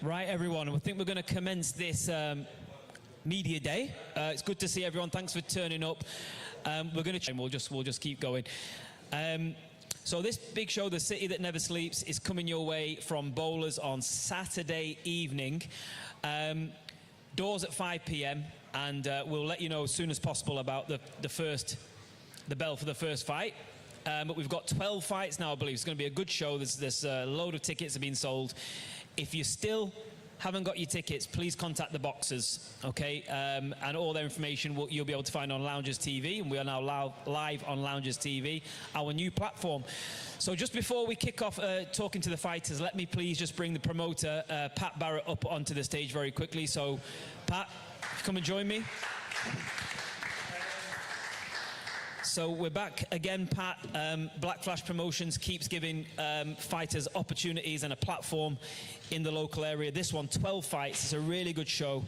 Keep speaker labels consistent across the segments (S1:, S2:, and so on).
S1: Right, everyone, I think we're going to commence this media day. It's good to see everyone. Thanks for turning up. We're going to, we'll just keep going. So this big show, The City That Never Sleeps, is coming your way from Bowlers on Saturday evening. Doors at 5 p.m. and we'll let you know as soon as possible about the bell for the first fight. But we've got 12 fights now, I believe. It's going to be a good show. There's a load of tickets have been sold. If you still haven't got your tickets, please contact the boxers, okay? And all their information you'll be able to find on Loungers TV, and we are now live on Loungers TV, our new platform. So just before we kick off talking to the fighters, let me please just bring the promoter, Pat Barrett, up onto the stage very quickly. So, Pat, come and join me. So we're back again, Pat. Black Flash Promotions keeps giving fighters opportunities and a platform in the local area. This one, 12 fights. It's a really good show.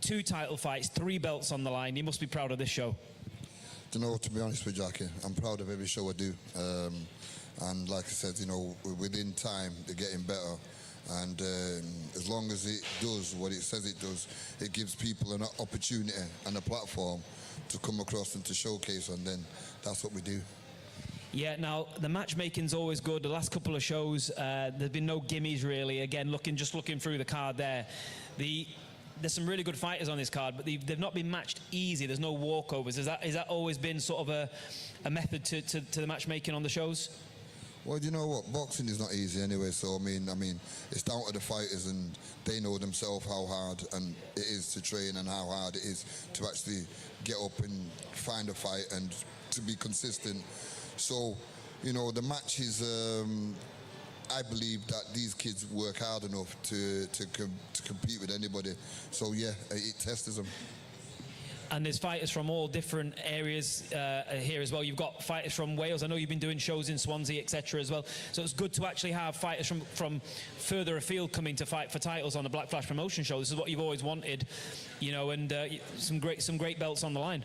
S1: 2 title fights, 3 belts on the line. You must be proud of this show.
S2: You know, to be honest with you, Jackie, I'm proud of every show I do. And like I said, you know, within time, they're getting better. And as long as it does what it says it does, it gives people an opportunity and a platform to come across and to showcase, and then that's what we do.
S1: Yeah, now the matchmaking's always good. The last couple of shows, there's been no gimmies really. Again, just looking through the card there, there's some really good fighters on this card, but they've not been matched easy. There's no walkovers. Is that always been sort of a method to the matchmaking on the shows?
S2: Well, you know what, boxing is not easy anyway, so I mean, it's down to the fighters, and they know themselves how hard and it is to train and how hard it is to actually get up and find a fight and to be consistent. So, you know, the match is, I believe that these kids work hard enough to compete with anybody. So yeah, it tests them.
S1: And there's fighters from all different areas here as well. You've got fighters from Wales. I know you've been doing shows in Swansea, etc. as well. So it's good to actually have fighters from further afield coming to fight for titles on the Black Flash Promotion show. This is what you've always wanted, you know, and some great belts on the line.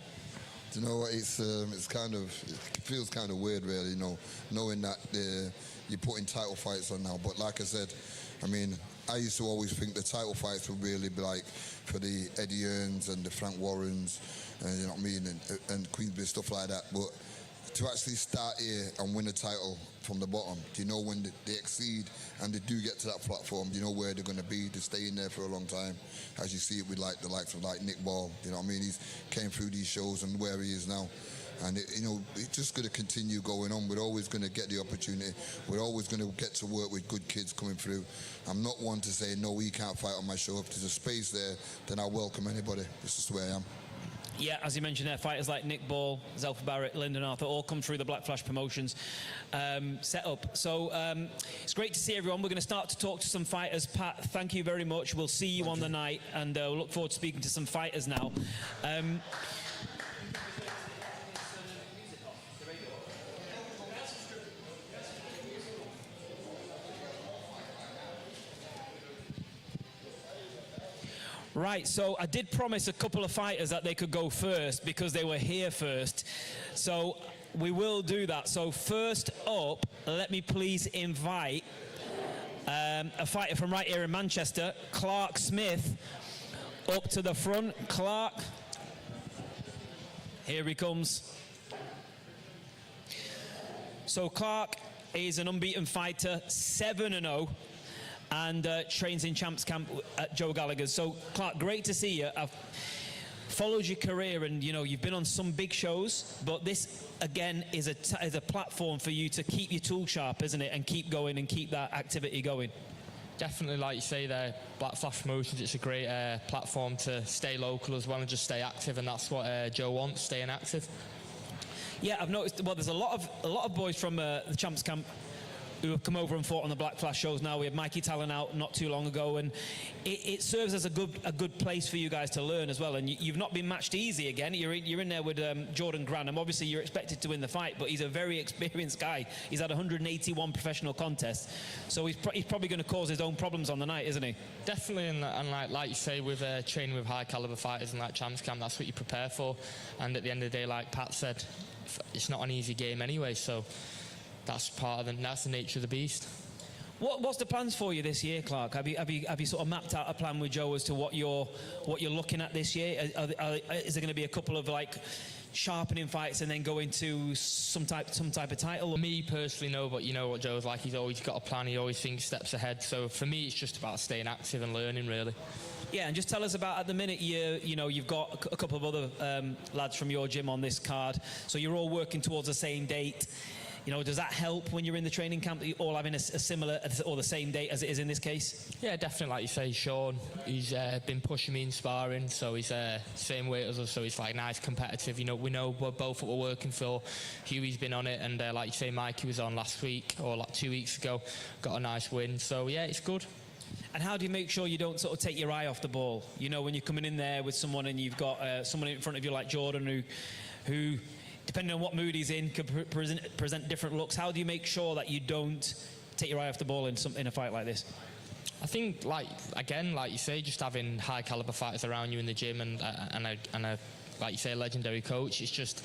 S2: You know what? It feels kind of weird, really, you know, knowing that you're putting title fights on now. But like I said, I mean, I used to always think the title fights would really be like for the Eddie Earns and the Frank Warrens, and you know what I mean, and Queensberry, stuff like that. But to actually start here and win a title from the bottom, do you know when they exceed and they do get to that platform, do you know where they're going to be? To stay in there for a long time, as you see it with like the likes of like Nick Ball. You know what I mean? He's came through these shows and where he is now. And you know, it's just going to continue going on. We're always going to get the opportunity. We're always going to get to work with good kids coming through. I'm not one to say, no, he can't fight on my show. If there's a space there, then I welcome anybody. It's just the way I am.
S1: Yeah, as you mentioned there, fighters like Nick Ball, Zelfa Barrett, Lyndon Arthur, all come through the Black Flash Promotions setup. So it's great to see everyone. We're going to start to talk to some fighters. Pat, thank you very much. We'll see you on the night, and we'll look forward to speaking to some fighters now. Right, so I did promise a couple of fighters that they could go first because they were here first. So we will do that. So first up, let me please invite a fighter from right here in Manchester, Clark Smith, up to the front. Clark, here he comes. So Clark is an unbeaten fighter, 7-0. And trains in Champs Camp at Joe Gallagher's. So, Clark, great to see you. I've followed your career, and you know you've been on some big shows, but this again is a platform for you to keep your tool sharp, isn't it, and keep going and keep that activity going.
S3: Definitely, like you say there, Black Flash Promotions. It's a great platform to stay local as well and just stay active, and that's what Joe wants, staying active.
S1: Yeah, I've noticed. Well, there's a lot of boys from the Champs Camp who have come over and fought on the Black Flash shows now. We had Mikey Talon out not too long ago, and it serves as a good place for you guys to learn as well. And you've not been matched easy again. You're in there with Jordan Granham. Obviously, you're expected to win the fight, but he's a very experienced guy. He's had 181 professional contests, so he's probably going to cause his own problems on the night, isn't he?
S3: Definitely, and like you say, with training with high caliber fighters and like Champs Camp, that's what you prepare for. And at the end of the day, like Pat said, it's not an easy game anyway, so that's the nature of the beast.
S1: What's the plans for you this year, Clark? Have you sort of mapped out a plan with Joe as to what you're looking at this year? Is there going to be a couple of like sharpening fights and then go into some type of title?
S3: Me personally, no, but you know what Joe's like. He's always got a plan. He always thinks steps ahead. So for me, it's just about staying active and learning, really.
S1: Yeah, and just tell us about, at the minute, you've got a couple of other lads from your gym on this card, so you're all working towards the same date. Does that help when you're in the training camp that you're all having a similar or the same date as it is in this case?
S3: Yeah, definitely. Like you say, Sean, he's been pushing me in sparring, so he's same weight as us, so he's like nice, competitive. We know we're both what we're working for. Huey's been on it, and like you say, Mikey was on last week or like 2 weeks ago, got a nice win. So yeah, it's good.
S1: And how do you make sure you don't sort of take your eye off the ball? When you're coming in there with someone and you've got someone in front of you like Jordan who depending on what mood he's in, could present different looks. How do you make sure that you don't take your eye off the ball in a fight like this?
S3: I think, like you say, just having high caliber fighters around you in the gym and a like you say, a legendary coach. It's just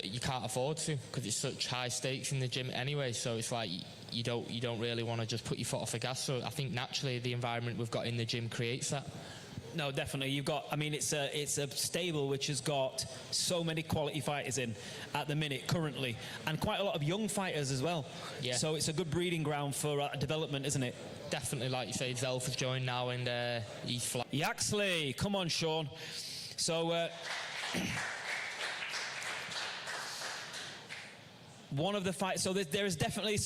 S3: you can't afford to, because it's such high stakes in the gym anyway. So it's like you don't really want to just put your foot off the gas. So I think naturally the environment we've got in the gym creates that.
S1: No, definitely. It's a stable which has got so many quality fighters in at the minute currently, and quite a lot of young fighters as well. Yeah. So it's a good breeding ground for development, isn't it?
S3: Definitely, like you say, Zelf has joined now, and he's fly.
S1: Yaxley, come on, Sean. So one of the fights. So there is definitely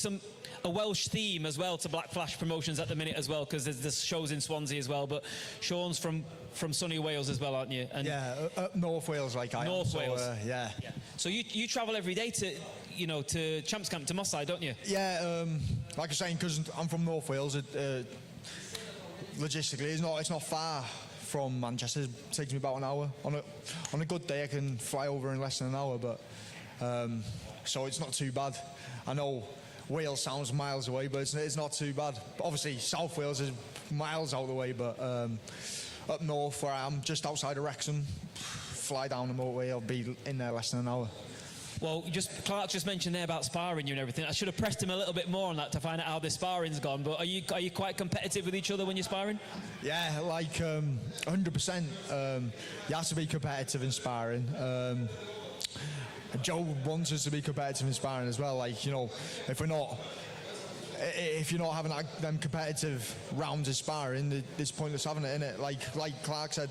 S1: a Welsh theme as well to Black Flash Promotions at the minute as well, because there's shows in Swansea as well. But Sean's from sunny Wales as well, aren't you? And
S4: up North Wales, like I am.
S1: North Wales.
S4: Yeah.
S1: So you travel every day to Champs Camp to Moss Side, don't you?
S4: Yeah. Like I was saying, because I'm from North Wales, logistically it's not far from Manchester. It takes me about an hour. On a good day, I can fly over in less than an hour, but so it's not too bad. I know Wales sounds miles away, but it's not too bad. Obviously, South Wales is miles out of the way, but up north, where I am, just outside of Wrexham, fly down the motorway, I'll be in there less than an hour.
S1: Well, Clark just mentioned there about sparring you and everything. I should have pressed him a little bit more on that to find out how the sparring's gone. But are you quite competitive with each other when you're sparring?
S4: Yeah, like 100%. You have to be competitive in sparring. Joe wants us to be competitive in sparring as well. Like, if you're not having them competitive rounds of sparring, it's pointless having it, innit? Like Clark said,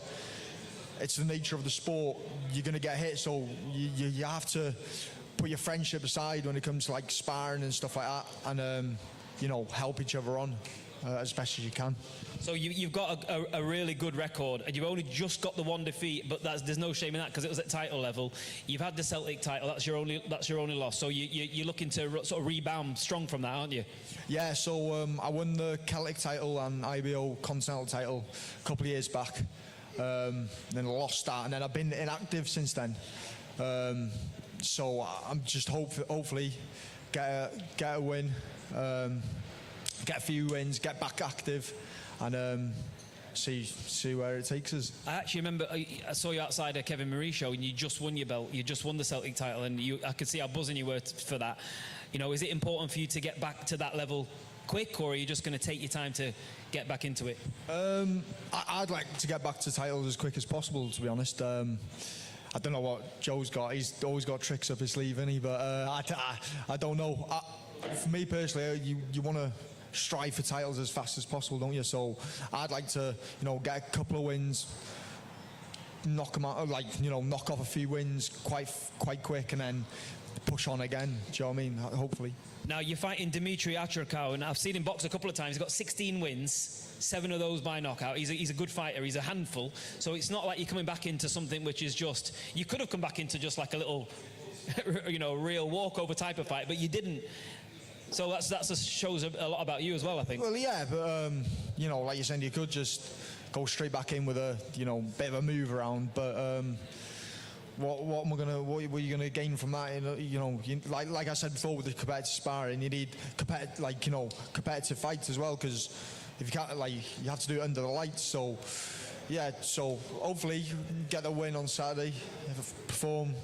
S4: it's the nature of the sport. You're going to get hit, so you have to put your friendship aside when it comes to like sparring and stuff like that, and help each other on as best as you can.
S1: So you've got a really good record, and you've only just got the one defeat, but there's no shame in that because it was at title level. You've had the Celtic title; that's your only loss. So you're looking to sort of rebound strong from that, aren't you?
S4: Yeah. So I won the Celtic title and IBO Continental title a couple of years back. Then I lost that, and then I've been inactive since then. So I'm just hopefully get a win, get a few wins, get back active, and see where it takes us.
S1: I actually remember I saw you outside a Kevin Marie show, and you just won your belt. You just won the Celtic title, and I could see how buzzing you were for that. Is it important for you to get back to that level quick, or are you just going to take your time to get back into it?
S4: I'd like to get back to titles as quick as possible, to be honest. I don't know what Joe's got. He's always got tricks up his sleeve, isn't he? But I don't know. For me personally, you want to strive for titles as fast as possible, don't you? So I'd like to, get a couple of wins, knock them out, knock off a few wins quite quick, and then push on again. Do you know what I mean? Hopefully. Now
S1: you're fighting Dimitri Achrakau, and I've seen him box a couple of times. He's got 16 wins, 7 of those by knockout. He's a good fighter. He's a handful. So it's not like you're coming back into something which is just. You could have come back into just like a little, real walkover type of fight, but you didn't. So that shows a lot about you as well, I think.
S4: Well, yeah, but like you said, you could just go straight back in with a bit of a move around, but. What are you gonna gain from that? Like I said before, with the competitive sparring, you need competitive fights as well, because if you can't, you have to do it under the lights. So yeah, so hopefully get a win on Saturday, perform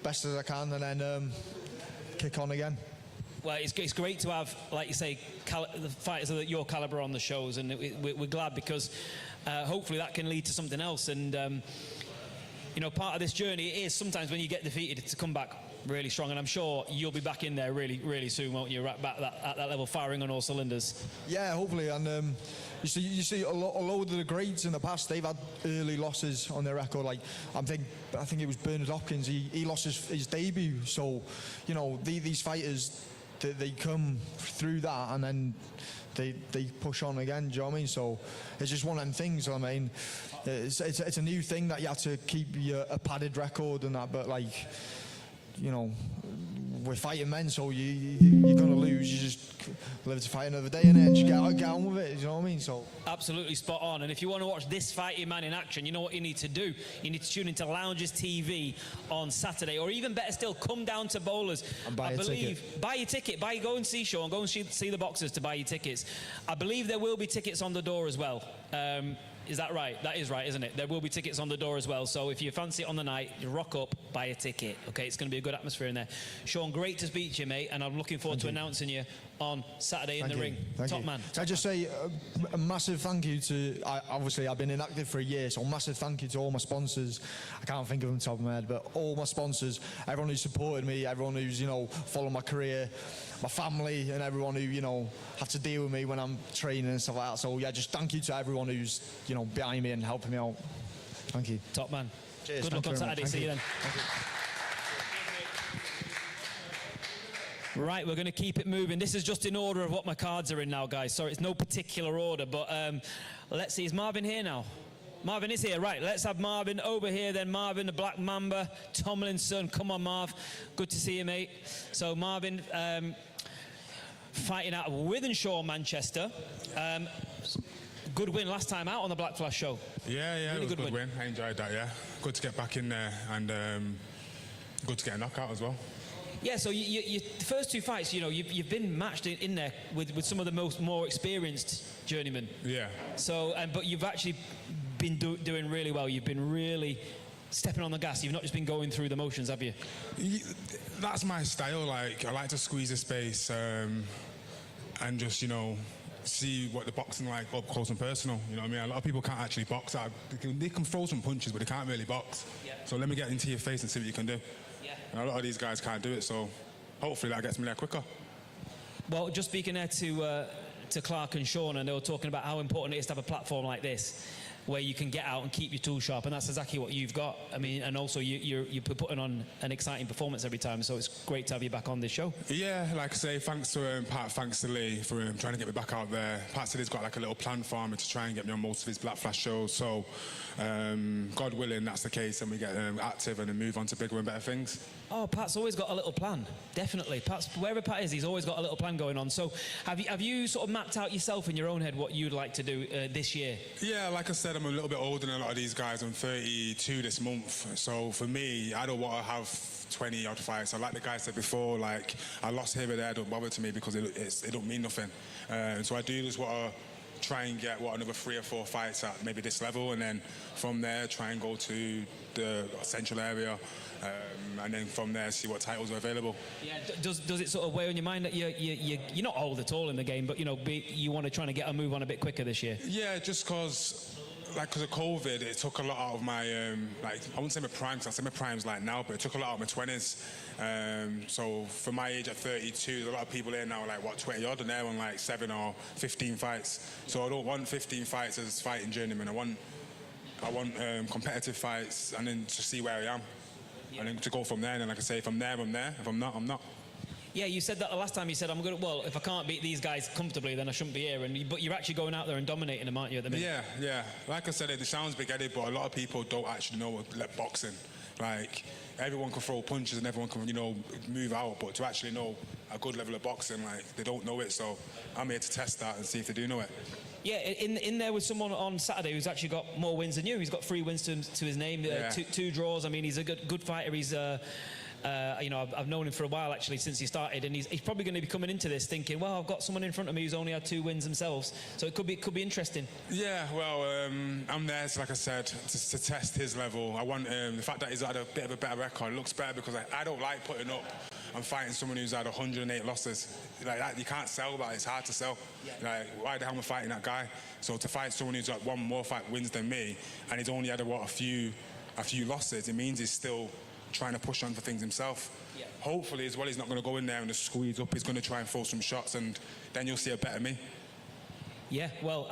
S4: best as I can, and then kick on again.
S1: Well, it's great to have, like you say, the fighters of your calibre on the shows, and we're glad because hopefully that can lead to something else. And you know, part of this journey is sometimes when you get defeated to come back really strong, and I'm sure you'll be back in there really, really soon, won't you? Right back at that level, firing on all cylinders.
S4: Yeah, hopefully. And you see a lot of the greats in the past, they've had early losses on their record. Like I think it was Bernard Hopkins. He lost his debut. So, you know, these fighters, they come through that and then they push on again. Do you know what I mean? So it's just one of them things. I mean, it's a new thing that you have to keep a padded record and that, but like, you know, we're fighting men, so you're gonna lose. You just live to fight another day, and just get on with it. You know what I mean? So
S1: absolutely spot on. And if you want to watch this fighting man in action, you know what you need to do. You need to tune into Lounges TV on Saturday, or even better still, come down to Bowlers.
S4: And buy a ticket.
S1: Buy your ticket. Go and see Sean. Go and see the boxers to buy your tickets. I believe there will be tickets on the door as well. Is that right? That is right, isn't it? There will be tickets on the door as well. So if you fancy it on the night, you rock up, buy a ticket. Okay, it's going to be a good atmosphere in there. Sean, great to speak to you, mate, and I'm looking forward to announcing you on Saturday in the ring. Top man.
S4: Can I just say a massive thank you to, obviously I've been inactive for a year, so a massive thank you to all my sponsors. I can't think of them top of my head, but all my sponsors, everyone who supported me, everyone who's, you know, followed my career, my family, and everyone who, you know, have to deal with me when I'm training and stuff like that. So yeah, just thank you to everyone who's, you know, behind me and helping me out. Thank you.
S1: Top man.
S4: Cheers.
S1: Good luck on Saturday. See you then. Right, we're going to keep it moving. This is just in order of what my cards are in now, guys. Sorry, it's no particular order, but let's see. Is Marvin here now? Marvin is here. Right, let's have Marvin over here then. Marvin, the Black Mamba, Tomlinson. Come on, Marv. Good to see you, mate. So, Marvin, fighting out of Wythenshawe, Manchester. Good win last time out on the Black Flash show.
S5: Yeah,
S1: really
S5: it was a good win. I enjoyed that, yeah. Good to get back in there and good to get a knockout as well.
S1: Yeah, so the first two fights, you know, you've been matched in there with some of the more experienced journeymen.
S5: Yeah.
S1: So, but you've actually been doing really well. You've been really stepping on the gas. You've not just been going through the motions, have you?
S5: That's my style. Like, I like to squeeze the space and just, you know, see what the boxing like up close and personal. You know what I mean? A lot of people can't actually box. They can throw some punches, but they can't really box. Yeah. So let me get into your face and see what you can do. Yeah. And a lot of these guys can't do it, so hopefully that gets me there quicker.
S1: Well, just speaking there to Clark and Sean, and they were talking about how important it is to have a platform like this, where you can get out and keep your tools sharp, and that's exactly what you've got. I mean, and also you're putting on an exciting performance every time, so it's great to have you back on this show. Yeah,
S5: like I say, thanks to Pat, thanks to Lee for trying to get me back out there. Pat said he's got like a little plan for me to try and get me on most of his Black Flash shows, so God willing, that's the case, and we get active and then move on to bigger and better things.
S1: Oh, Pat's always got a little plan, definitely. Wherever Pat is, he's always got a little plan going on. So have you sort of mapped out yourself in your own head what you'd like to do this year? Yeah,
S5: like I said, I'm a little bit older than a lot of these guys. I'm 32 this month. So for me, I don't want to have 20 odd fights. Like the guy said before, like, I lost here or there, don't bother to me because it don't mean nothing. So I do just want to try and get, another 3 or 4 fights at maybe this level, and then from there try and go to the central area, and then from there see what titles are available. Yeah,
S1: does it sort of weigh on your mind that you're not old at all in the game, but you want to try and get a move on a bit quicker this year?
S5: Yeah, just because of COVID, it took a lot out of my, I wouldn't say my prime, because I say my prime's like now, but it took a lot out of my 20s. So for my age at 32, there's a lot of people here now, like, 20 odd, and they're on like 7 or 15 fights. So I don't want 15 fights as fighting journeyman. I want competitive fights, and then to see where I am. Yeah. And then to go from there, and then, like I say, if I'm there, I'm there. If I'm not, I'm not.
S1: Yeah, you said that the last time. You said, if I can't beat these guys comfortably, then I shouldn't be here. But you're actually going out there and dominating them, aren't you, at the minute?
S5: Yeah. Like I said, it sounds big-headed, but a lot of people don't actually know boxing. Like, everyone can throw punches and everyone can, move out, but to actually know a good level of boxing, like, they don't know it. So I'm here to test that and see if they do know it.
S1: Yeah, in there with someone on Saturday who's actually got more wins than you. He's got 3 wins to his name, two draws. I mean, he's a good fighter. He's I've known him for a while, actually, since he started, and he's probably going to be coming into this thinking, well, I've got someone in front of me who's only had 2 wins themselves, so it could be interesting.
S5: Yeah, well, I'm there, like I said, to test his level. I want the fact that he's had a bit of a better record. It looks better because I don't like putting up I'm fighting someone who's had 108 losses. Like that, you can't sell that. It's hard to sell. Like, why the hell am I fighting that guy? So to fight someone who's got one more fight wins than me, and he's only had a few losses, it means he's still trying to push on for things himself.
S1: Yeah.
S5: Hopefully, as well, he's not going to go in there and just squeeze up. He's going to try and throw some shots, and then you'll see a better me.
S1: Yeah, well,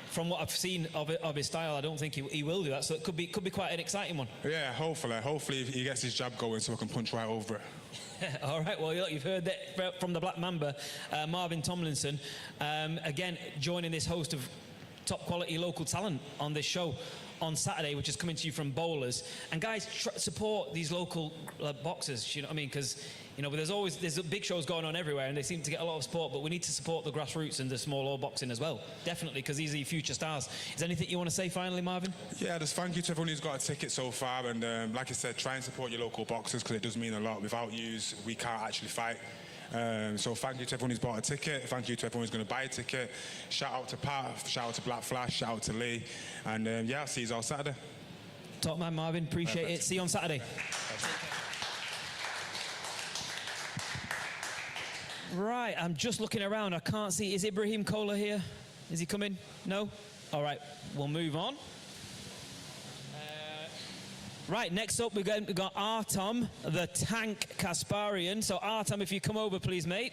S1: from what I've seen of his style, I don't think he will do that. So it could be quite an exciting one.
S5: Yeah, hopefully he gets his jab going so I can punch right over it.
S1: All right, well, you've heard that from the Black Mamba, Marvin Tomlinson, again, joining this host of top quality local talent on this show on Saturday, which is coming to you from Bowlers. And guys, support these local boxers, you know what I mean? Because, you know, there's big shows going on everywhere and they seem to get a lot of support, but we need to support the grassroots and the small old boxing as well. Definitely, because these are your future stars. Is there anything you want to say finally, Marvin?
S5: Yeah, just thank you to everyone who's got a ticket so far, and like I said, try and support your local boxers because it does mean a lot. Without yous, we can't actually fight. So thank you to everyone who's bought a ticket. Thank you to everyone who's going to buy a ticket. Shout out to Pat, shout out to Black Flash, shout out to Lee. And yeah, I'll see you all Saturday.
S1: Top man, Marvin. Appreciate it. See you on Saturday. Right, I'm just looking around. I can't see. Is Ibrahim Kola here? Is he coming? No? All right, we'll move on. Right, next up we've got Artom, the Tank Casparian. So Artom, if you come over, please, mate.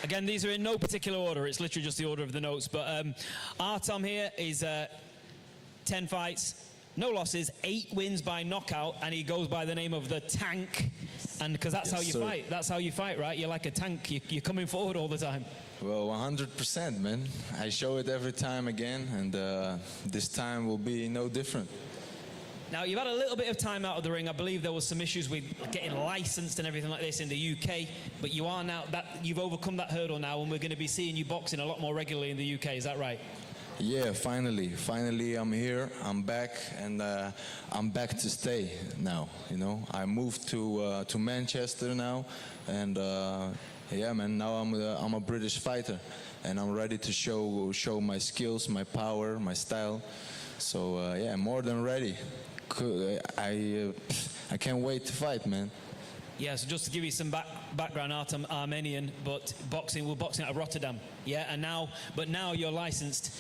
S1: Again, these are in no particular order. It's literally just the order of the notes. But Artom here is 10 fights, no losses, 8 wins by knockout, and he goes by the name of the Tank. And because that's how you fight. That's how you fight, right? You're like a tank. You're coming forward all the time.
S6: Well, 100%, man. I show it every time again, and this time will be no different.
S1: Now, you've had a little bit of time out of the ring. I believe there was some issues with getting licensed and everything like this in the UK, but you are now, you've overcome that hurdle now, and we're going to be seeing you boxing a lot more regularly in the UK. Is that right?
S6: Yeah, finally I'm here, I'm back, and I'm back to stay now, you know. I moved to Manchester now, and yeah, man, now I'm a British fighter, and I'm ready to show my skills, my power, my style. So yeah, more than ready. I can't wait to fight, man.
S1: Yeah, so just to give you some background, Artom, Armenian, but we're boxing out of Rotterdam. Yeah, but now you're licensed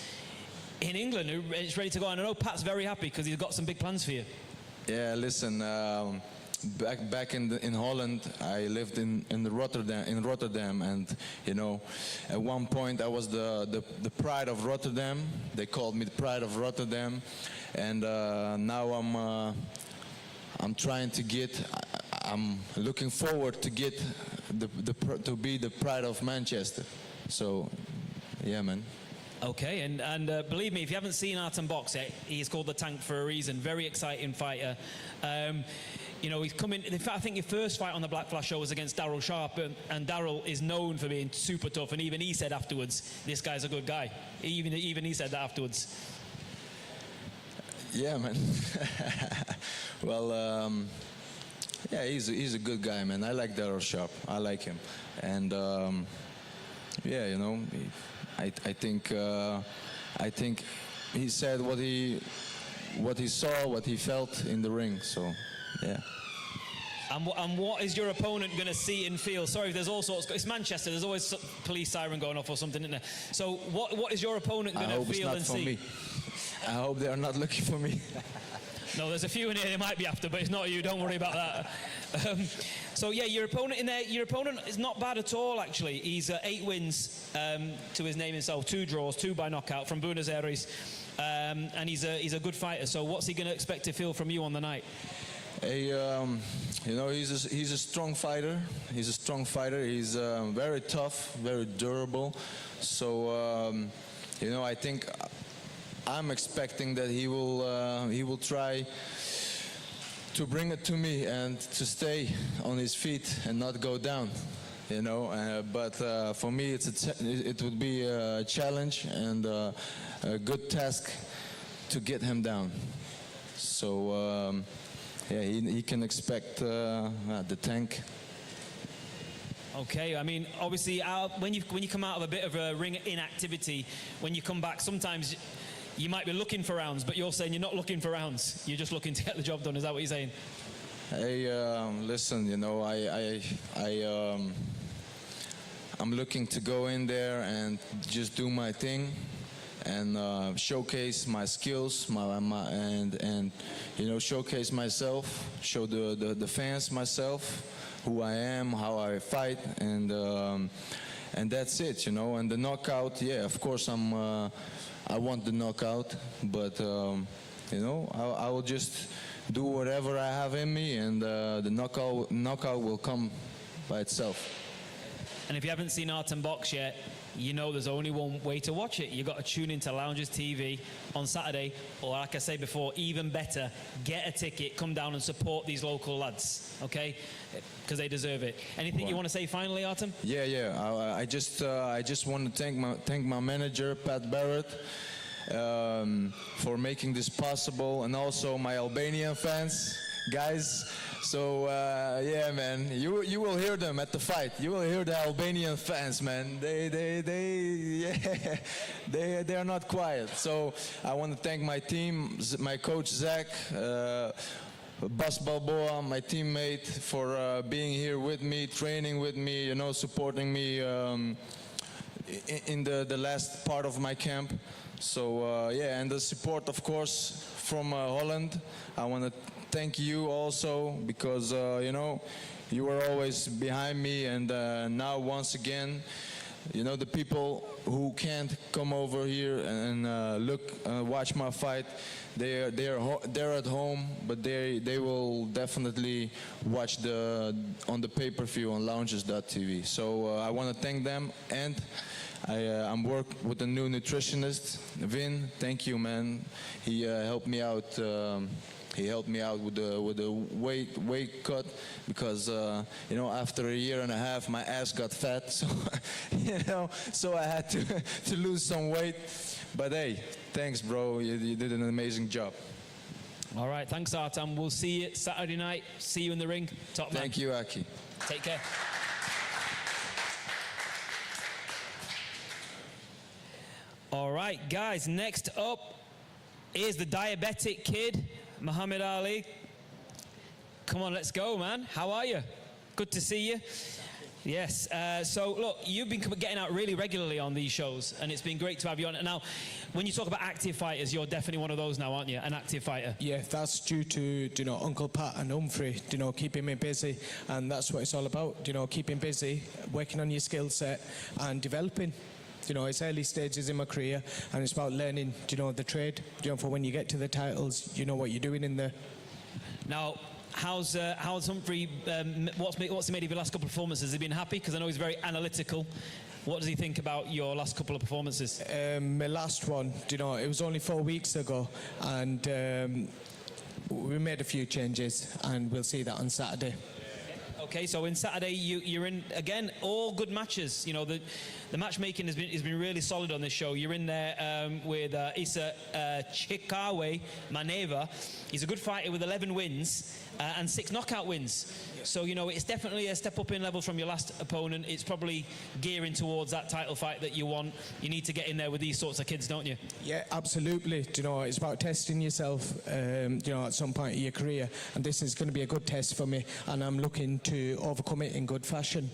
S1: in England. It's ready to go. And I know Pat's very happy because he's got some big plans for you.
S6: Yeah, listen, back in Holland, I lived in Rotterdam, and you know, at one point I was the pride of Rotterdam. They called me the pride of Rotterdam, and now I'm trying to get. I'm looking forward to get to be the pride of Manchester. So, yeah, man.
S1: Okay, and believe me, if you haven't seen Artom box yet, he's called the Tank for a reason. Very exciting fighter. You know, he's coming. In fact, I think your first fight on the Black Flash show was against Daryl Sharp, and Daryl is known for being super tough. And even he said afterwards, "This guy's a good guy." Even he said that afterwards.
S6: Yeah, man. Well, yeah, he's a good guy, man. I like Daryl Sharp. I like him, and yeah, you know, I think he said what he saw, what he felt in the ring. So, yeah.
S1: And what is your opponent going to see and feel? Sorry, there's all sorts. It's Manchester. There's always a police siren going off or something, isn't there? So what is your opponent going to feel and see?
S6: Me. I hope they are not looking for me.
S1: No, there's a few in here they might be after, but it's not you. Don't worry about that. So yeah, your opponent in there. Your opponent is not bad at all, actually. He's 8 wins to his name himself, 2 draws, 2 by knockout from Buenos Aires, and he's a good fighter. So what's he going to expect to feel from you on the night?
S6: Hey, you know, he's a strong fighter. He's a strong fighter. He's very tough, very durable. So you know, I think I'm expecting that he will try to bring it to me and to stay on his feet and not go down. You know, but for me, it would be a challenge and a good task to get him down. So. Yeah, he can expect the Tank.
S1: Okay, I mean, obviously, when you come out of a bit of a ring inactivity, when you come back, sometimes you might be looking for rounds, but you're saying you're not looking for rounds. You're just looking to get the job done. Is that what you're saying?
S6: Hey, listen, you know, I'm looking to go in there and just do my thing and showcase my skills, and you know, showcase myself, show the fans myself, who I am, how I fight, and that's it, you know. And the knockout, yeah, of course, I want the knockout, but you know, I will just do whatever I have in me, and the knockout will come by itself.
S1: And if you haven't seen Artom box yet, you know there's only one way to watch it. You've got to tune into Loungers TV on Saturday, or like I said before, even better, get a ticket, come down and support these local lads, okay? Because they deserve it. Anything you want to say finally, Artom?
S6: Yeah. I just want to thank my manager, Pat Barrett, for making this possible, and also my Albanian fans, guys. So yeah, man, you will hear them at the fight. You will hear the Albanian fans, man. They are not quiet. So I want to thank my team, my coach Zach, Bas Balboa, my teammate, for being here with me, training with me, you know, supporting me in the last part of my camp. So yeah, and the support, of course, from Holland. I want to thank you also, because you know, you were always behind me, and now once again, you know, the people who can't come over here and watch my fight, they're at home, but they will definitely watch on the pay-per-view on lounges.tv. So I want to thank them, and I'm working with a new nutritionist, Vin. Thank you, man. He helped me out. He helped me out with the weight cut, because you know, after a year and a half, my ass got fat. So you know, so I had to lose some weight. But hey, thanks, bro. You did an amazing job.
S1: All right, thanks, Artom. We'll see you Saturday night. See you in the ring. Top man.
S6: Thank you, Aki.
S1: Take care. All right, guys, next up is the diabetic kid, Muhammad Ali. Come on, let's go, man. How are you? Good to see you. Yes, so look, you've been getting out really regularly on these shows, and it's been great to have you on. Now, when you talk about active fighters, you're definitely one of those now, aren't you? An active fighter.
S7: Yeah, that's due to, you know, Uncle Pat and Humphrey, you know, keeping me busy, and that's what it's all about, you know, keeping busy, working on your skill set and developing. You know, it's early stages in my career, and it's about learning, you know, the trade, you know, for when you get to the titles, you know what you're doing in there.
S1: Now, how's Humphrey, what's he made of your last couple of performances? Has he been happy? Because I know he's very analytical. What does he think about your last couple of performances?
S7: My last one, you know, it was only 4 weeks ago, and we made a few changes, and we'll see that on Saturday.
S1: Okay, so in Saturday you're in again all good matches. You know, the matchmaking has been really solid on this show. You're in there with Issa Chikawe Maneva. He's a good fighter with 11 wins and 6 knockout wins. So you know, it's definitely a step up in level from your last opponent. It's probably gearing towards that title fight that you want. You need to get in there with these sorts of kids, don't you?
S7: Yeah, absolutely. You know, it's about testing yourself, you know, at some point in your career, and this is going to be a good test for me, and I'm looking to overcome it in good fashion.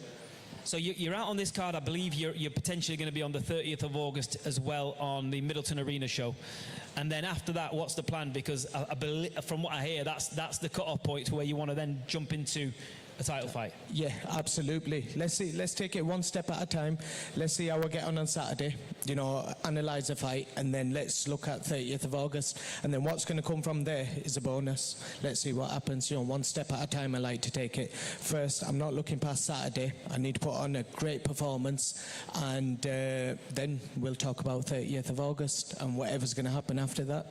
S1: So you're out on this card. I believe you're potentially going to be on the 30th of August as well on the Middleton Arena show. And then after that, what's the plan? Because I believe, from what I hear, that's the cut-off point to where you want to then jump into a title fight.
S7: Yeah, absolutely. Let's take it one step at a time. Let's see how we get on Saturday. You know, analyse the fight, and then let's look at 30th of August. And then what's going to come from there is a bonus. Let's see what happens. You know, one step at a time. I like to take it. First, I'm not looking past Saturday. I need to put on a great performance, and then we'll talk about 30th of August and whatever's going to happen after that.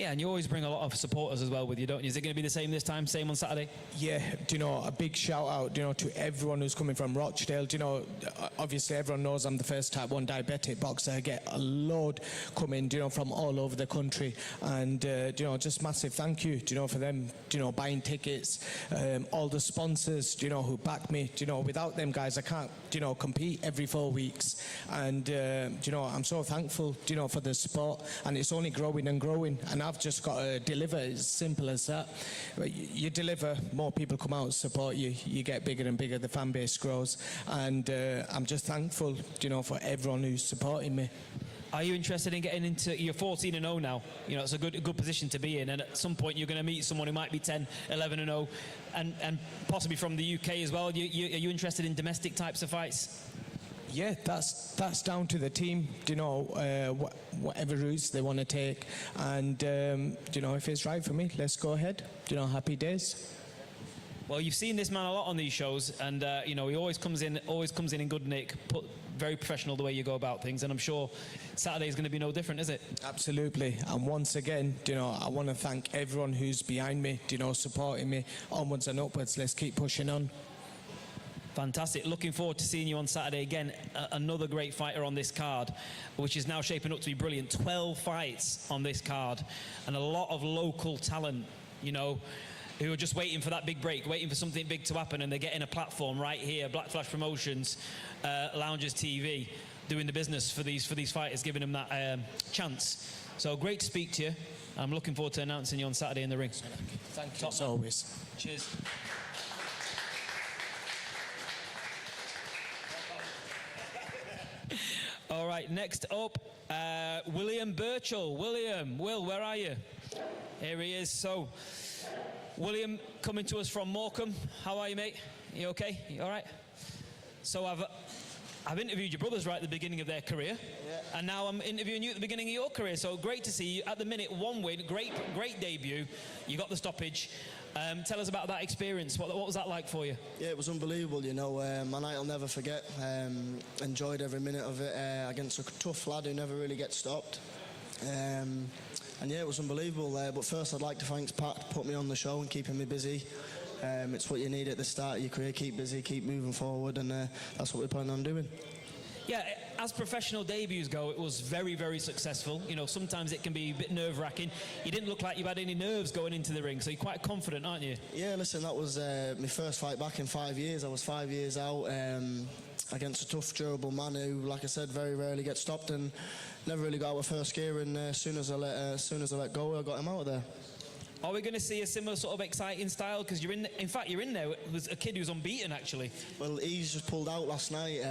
S1: Yeah, and you always bring a lot of supporters as well with you, don't you? Is it going to be the same this time, same on Saturday?
S7: Yeah, do you know, a big shout out, do you know, to everyone who's coming from Rochdale. Do you know, obviously everyone knows I'm the first type 1 diabetic boxer. I get a load coming, do you know, from all over the country. And, do you know, just massive thank you, do you know, for them, do you know, buying tickets, all the sponsors, do you know, who back me. Do you know, without them guys, I can't, do you know, compete every 4 weeks. And, do you know, I'm so thankful, do you know, for the support. And it's only growing and growing. And I've just got to deliver. It's simple as that. You deliver, more people come out and support you. You get bigger and bigger. The fan base grows, and I'm just thankful, you know, for everyone who's supporting me.
S1: Are you interested in getting into? You're 14-0 now. You know, it's a good position to be in. And at some point, you're going to meet someone who might be 10, 11-0, and possibly from the UK as well. Are you interested in domestic types of fights?
S7: Yeah, that's down to the team, you know, whatever routes they want to take. And, you know, if it's right for me, let's go ahead. You know, happy days.
S1: Well, you've seen this man a lot on these shows, and, you know, he always comes in in good nick, very professional the way you go about things, and I'm sure Saturday's going to be no different, is it?
S7: Absolutely. And once again, you know, I want to thank everyone who's behind me, you know, supporting me, onwards and upwards. Let's keep pushing on.
S1: Fantastic. Looking forward to seeing you on Saturday again. Another great fighter on this card, which is now shaping up to be brilliant. 12 fights on this card, and a lot of local talent, you know, who are just waiting for that big break, waiting for something big to happen, and they're getting a platform right here. Black Flash Promotions, Loungers TV, doing the business for these fighters, giving them that chance. So great to speak to you. I'm looking forward to announcing you on Saturday in the ring.
S7: Thank you, as always.
S1: Cheers. All right, next up, William Burchil. Will, where are you? Here he is. So, William, coming to us from Morecambe. How are you, mate? You okay? You all right? So I've interviewed your brothers right at the beginning of their career, and now I'm interviewing you at the beginning of your career. So great to see you. At the minute, 1 win, great debut. You got the stoppage. Tell us about that experience. What was that like for you?
S8: Yeah, it was unbelievable, you know. My night I'll never forget. Enjoyed every minute of it against a tough lad who never really gets stopped. And yeah, it was unbelievable. But first I'd like to thank Pat, put me on the show and keeping me busy. It's what you need at the start of your career. Keep busy, keep moving forward, and that's what we're planning on doing.
S1: Yeah, as professional debuts go, it was very, very successful. You know, sometimes it can be a bit nerve-wracking. You didn't look like you had any nerves going into the ring, so you're quite confident, aren't you?
S8: Yeah, listen, that was my first fight back in 5 years. I was 5 years out against a tough, durable man who, like I said, very rarely gets stopped and never really got out of first gear. And as soon as I let go, I got him out of there.
S1: Are we going to see a similar sort of exciting style? Because you're in there was a kid who's unbeaten, actually.
S8: Well, he's just pulled out last night.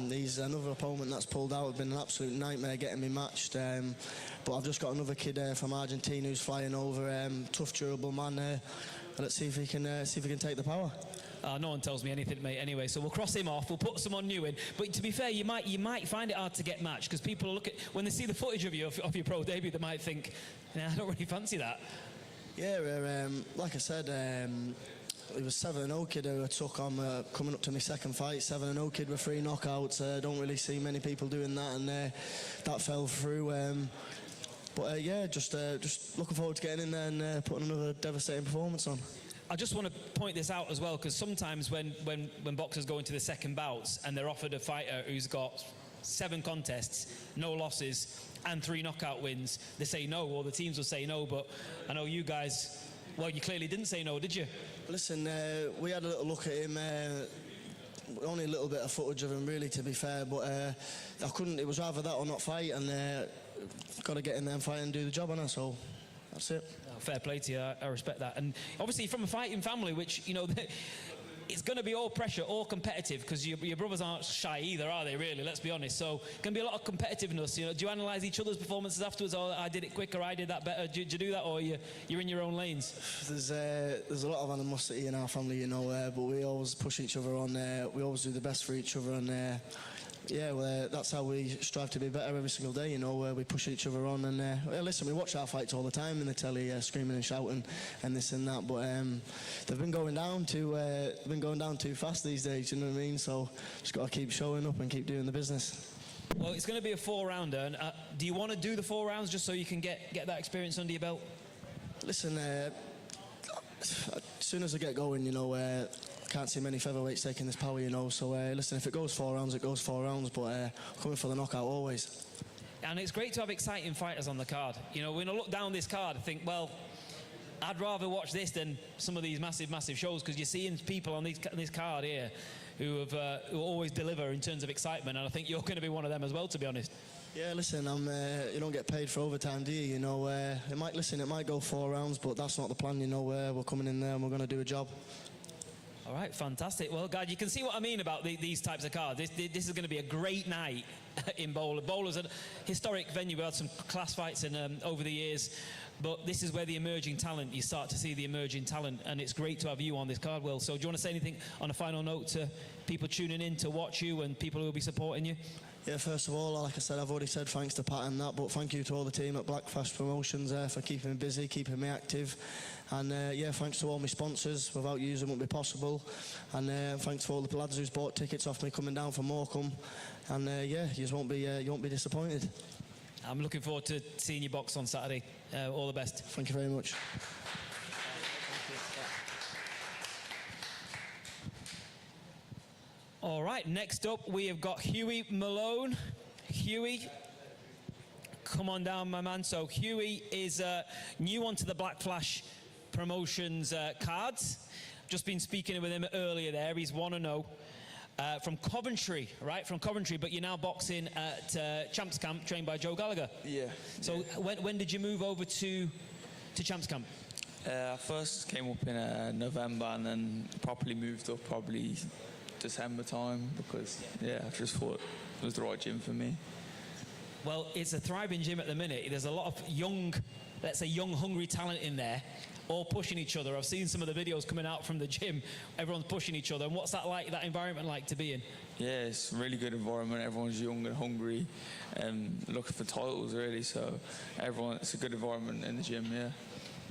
S8: He's another opponent that's pulled out. It's been an absolute nightmare getting me matched. But I've just got another kid from Argentina who's flying over. Tough, durable man. Let's see if he can take the power.
S1: No one tells me anything, mate, anyway, so we'll cross him off, we'll put someone new in. But to be fair, you might find it hard to get matched, because people look at, when they see the footage of you, of your pro debut, they might think, nah, I don't really fancy that.
S8: Yeah, like I said, it was 7-0 kid who I took on coming up to my second fight. 7-0 kid with 3 knockouts. Don't really see many people doing that, and that fell through. But yeah, just looking forward to getting in there and putting another devastating performance on.
S1: I just want to point this out as well, because sometimes when boxers go into the second bouts and they're offered a fighter who's got 7 contests, no losses, and 3 knockout wins, they say no, or the teams will say no. But I know you guys, well, you clearly didn't say no, did you?
S8: Listen, we had a little look at him. Only a little bit of footage of him, really, to be fair. But I couldn't. It was either that or not fight, and got to get in there and fight and do the job on us. So that's it.
S1: Fair play to you. I respect that. And obviously, from a fighting family, which, you know, it's going to be all pressure, all competitive, because your brothers aren't shy either, are they, really? Let's be honest. So going to be a lot of competitiveness. You know, do you analyse each other's performances afterwards? Oh, I did it quicker, I did that better. Do you do that, or you're in your own lanes?
S8: There's a lot of animosity in our family, you know, but we always push each other on. We always do the best for each other, and yeah, well, that's how we strive to be better every single day, you know. We push each other on, and listen, we watch our fights all the time in the telly, screaming and shouting and this and that, but they've been going down too fast these days, you know what I mean? So just got to keep showing up and keep doing the business.
S1: Well, it's going to be a 4-rounder. And, do you want to do the 4 rounds just so you can get that experience under your belt?
S8: Listen, as soon as I get going, I can't see many featherweights taking this power, So, listen, if it goes 4 rounds, it goes 4 rounds. But coming for the knockout always.
S1: And it's great to have exciting fighters on the card. When I look down this card, I think, well, I'd rather watch this than some of these massive, massive shows, because you're seeing people on this card here who always deliver in terms of excitement, and I think you're going to be one of them as well, to be honest.
S8: Yeah, listen, you don't get paid for overtime, do you? It might go 4 rounds, but that's not the plan. We're coming in there and we're going to do a job.
S1: All right, fantastic. Well, guys, you can see what I mean about these types of cards. This is going to be a great night in Bowler. Bowler's a historic venue. We've had some class fights over the years, but this is where the emerging talent, you start to see the emerging talent, and it's great to have you on this card, Will. So do you want to say anything on a final note to people tuning in to watch you and people who will be supporting you?
S8: Yeah, first of all, like I said, I've already said thanks to Pat and that, but thank you to all the team at Blackfast Promotions for keeping me busy, keeping me active. And thanks to all my sponsors. Without you, it wouldn't be possible. And thanks to all the lads who's bought tickets off me coming down from Morecambe. And you won't be disappointed.
S1: I'm looking forward to seeing you box on Saturday. All the best.
S8: Thank you very much.
S1: All right, next up we have got Huey Malone. Huey, come on down, my man. So Huey is new onto the Black Flash Promotions cards. Just been speaking with him earlier there. He's 1-0 from Coventry, right? From Coventry, but you're now boxing at Champs Camp, trained by Joe Gallagher.
S9: Yeah.
S1: So when did you move over to Champs Camp?
S9: I first came up in November and then properly moved up probably December time because, I just thought it was the right gym for me.
S1: Well, it's a thriving gym at the minute. There's a lot of young, hungry talent in there, all pushing each other. I've seen some of the videos coming out from the gym. Everyone's pushing each other. And what's that environment like to be in? Yeah,
S9: it's a really good environment. Everyone's young and hungry and looking for titles, really. So it's a good environment in the gym, yeah.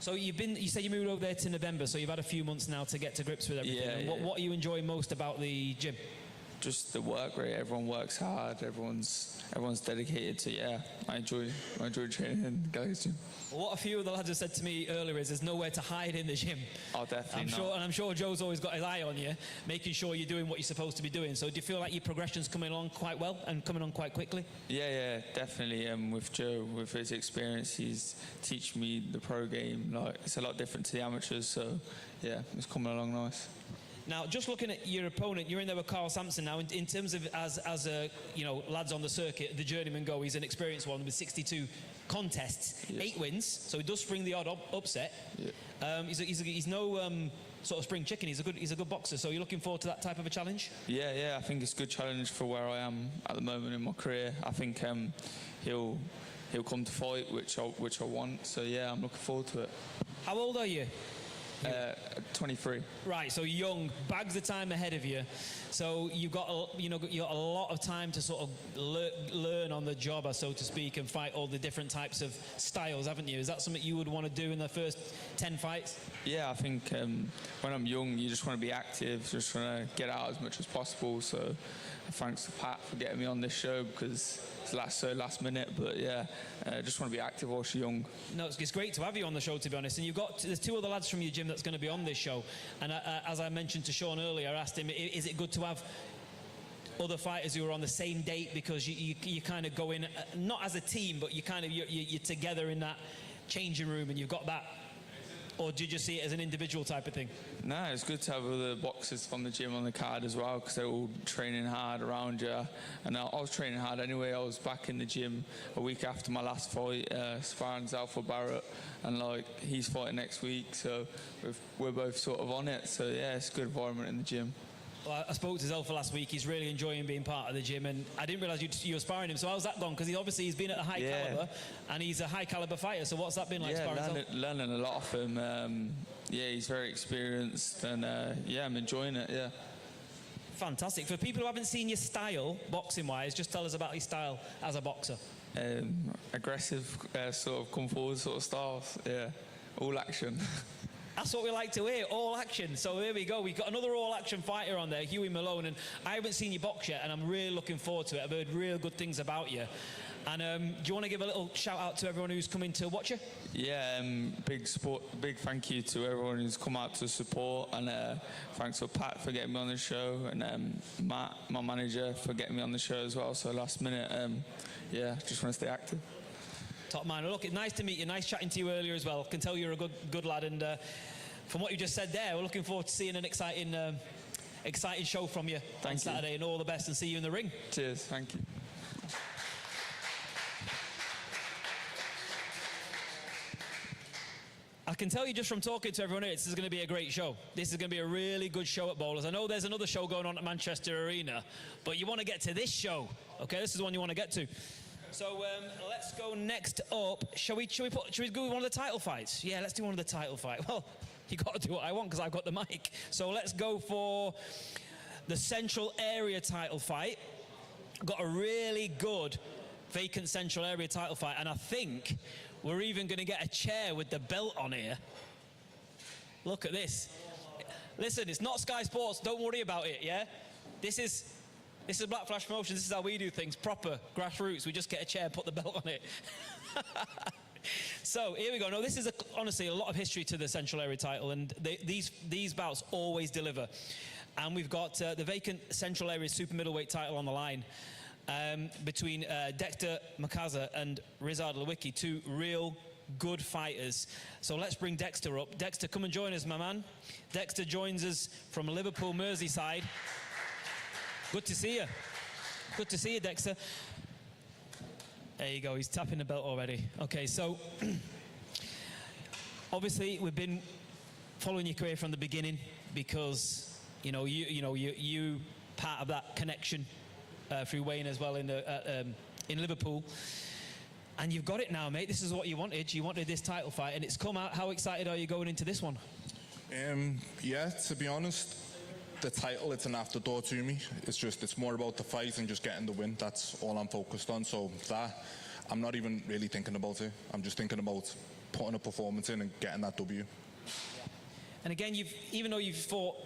S1: So you said you moved over there to November, so you've had a few months now to get to grips with everything.
S9: Yeah,
S1: and what are you enjoying most about the gym?
S9: Just the work rate. Everyone works hard. Everyone's dedicated to, I enjoy training in Gallagher's gym.
S1: Well, what a few of the lads have said to me earlier is there's nowhere to hide in the gym.
S9: Oh, definitely
S1: I'm sure Joe's always got his eye on you, making sure you're doing what you're supposed to be doing. So do you feel like your progression's coming along quite well and coming on quite quickly?
S9: Yeah, definitely. With Joe, with his experience, he's teaching me the pro game. Like, it's a lot different to the amateurs, so it's coming along nice.
S1: Now, just looking at your opponent, you're in there with Carl Sampson now. In terms of as lads on the circuit, the journeyman go, he's an experienced one with 62 contests, 8 wins, so he does spring the odd upset. Yeah. He's no sort of spring chicken. He's a good boxer. So you're looking forward to that type of a challenge?
S9: Yeah. I think it's a good challenge for where I am at the moment in my career. I think he'll come to fight, which I want. So I'm looking forward to it.
S1: How old are you?
S9: 23.
S1: Right, so young, bags of time ahead of you. So you've got a lot of time to sort of learn on the job, so to speak, and fight all the different types of styles, haven't you? Is that something you would want to do in the first 10 fights? Yeah, I think when I'm young, you just want to be active, just want to get out as much as possible. So thanks to Pat for getting me on this show because it's so last minute, but just want to be active whilst you're young. No, it's great to have you on the show, to be honest. And there's 2 other lads from your gym that's going to be on this show. And as I mentioned to Sean earlier, I asked him, is it good to have other fighters who are on the same date, because you kind of go in not as a team, but you're together in that changing room and you've got that? Or do you just see it as an individual type of thing? No, it's good to have other boxers from the gym on the card as well, because they're all training hard around you. And I was training hard anyway. I was back in the gym a week after my last fight, sparring Alpha Barrett, and he's fighting next week. So we're both sort of on it. So it's a good environment in the gym. Well, I spoke to Zelfa last week. He's really enjoying being part of the gym, and I didn't realise you were sparring him. So how's that gone? Because he's been at a high calibre, and he's a high calibre fighter. So what's that been like? Learning a lot of him. He's very experienced, and I'm enjoying it. Yeah. Fantastic. For people who haven't seen your style, boxing-wise, just tell us about your style as a boxer. Aggressive, sort of come forward sort of style. Yeah, all action. That's what we like to hear, all action. So there we go. We've got another all-action fighter on there, Huey Malone, and I haven't seen you box yet, and I'm really looking forward to it. I've heard real good things about you. And do you want to give a little shout-out to everyone who's coming to watch you?
S9: Yeah, big thank you to everyone who's come out to support, and thanks for Pat for getting me on the show, and Matt, my manager, for getting me on the show as well. So last minute, yeah, just want to stay active.
S1: Top man. Look, it's nice to meet you. Nice chatting to you earlier as well. Can tell you're a good lad, and from what you just said there, we're looking forward to seeing an exciting show from you on Saturday, and all the best, and see you in the ring.
S9: Cheers, thank you.
S1: I can tell you just from talking to everyone here, this is going to be a great show. This is going to be a really good show at Bowlers. I know there's another show going on at Manchester Arena, but you want to get to this show, okay? This is the one you want to get to. So let's go next up. Shall we go with one of the title fights? Yeah, let's do one of the title fights. Well, you got to do what I want because I've got the mic. So let's go for the Central Area title fight. Got a really good vacant Central Area title fight, and I think we're even going to get a chair with the belt on here. Look at this. Listen, it's not Sky Sports. Don't worry about it, yeah? This is Black Flash Promotions. This is how we do things, proper grassroots. We just get a chair, put the belt on it. So here we go. No, this is honestly a lot of history to the Central Area title, and these bouts always deliver. And we've got the vacant Central Area super middleweight title on the line between Dexter Makaza and Rizard Lewicki, two real good fighters. So let's bring Dexter up. Dexter, come and join us, my man. Dexter joins us from Liverpool, Merseyside. Good to see you. Good to see you, Dexter. There you go. He's tapping the belt already. Okay, so obviously we've been following your career from the beginning because you part of that connection through Wayne as well in Liverpool. And you've got it now, mate. This is what you wanted. You wanted this title fight, and it's come out. How excited are you going into this one?
S10: Yeah, to be honest, the title, it's an afterthought to me. It's more about the fight and just getting the win. That's all I'm focused on. So that, I'm not even really thinking about it. I'm just thinking about putting a performance in and getting that W.
S1: And again, even though you've fought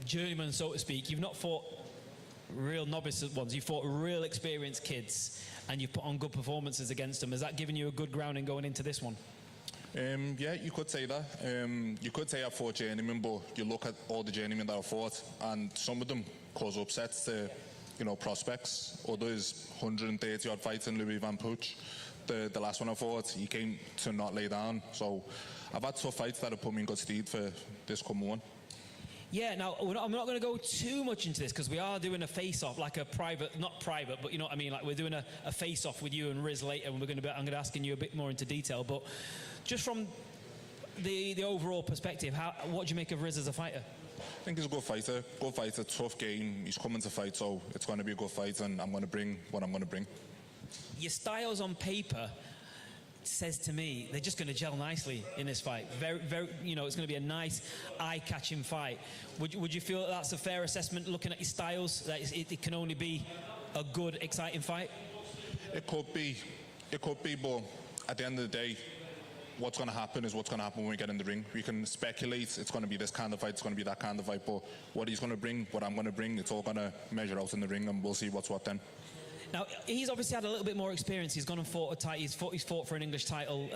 S1: journeymen, so to speak, you've not fought real novice ones. You've fought real experienced kids, and you've put on good performances against them. Has that given you a good grounding going into this one?
S10: Yeah, you could say that. You could say I fought journeymen, but you look at all the journeymen that I fought, and some of them cause upsets to, prospects. Others, 130 odd fights in Louis Van Pooch. The last one I fought, he came to not lay down. So I've had tough fights that have put me in good stead for this coming one.
S1: Yeah, now, I'm not going to go too much into this because we are doing a face-off, like a private, not private, but you know what I mean, like we're doing a face-off with you and Riz later, and I'm going to be asking you a bit more into detail, but just from the overall perspective, what do you make of Riz as a fighter?
S10: I think he's a good fighter, tough game. He's coming to fight, so it's going to be a good fight, and I'm going to bring what I'm going to bring.
S1: Your styles on paper says to me they're just going to gel nicely in this fight. Very, very, it's going to be a nice, eye-catching fight. Would you feel that's a fair assessment, looking at your styles, that it can only be a good, exciting fight?
S10: It could be, but at the end of the day, what's going to happen is what's going to happen when we get in the ring. We can speculate it's going to be this kind of fight, it's going to be that kind of fight, but what he's going to bring, what I'm going to bring, it's all going to measure out in the ring, and we'll see what's what then.
S1: Now, he's obviously had a little bit more experience. He's gone and fought a title. He's fought for an English title.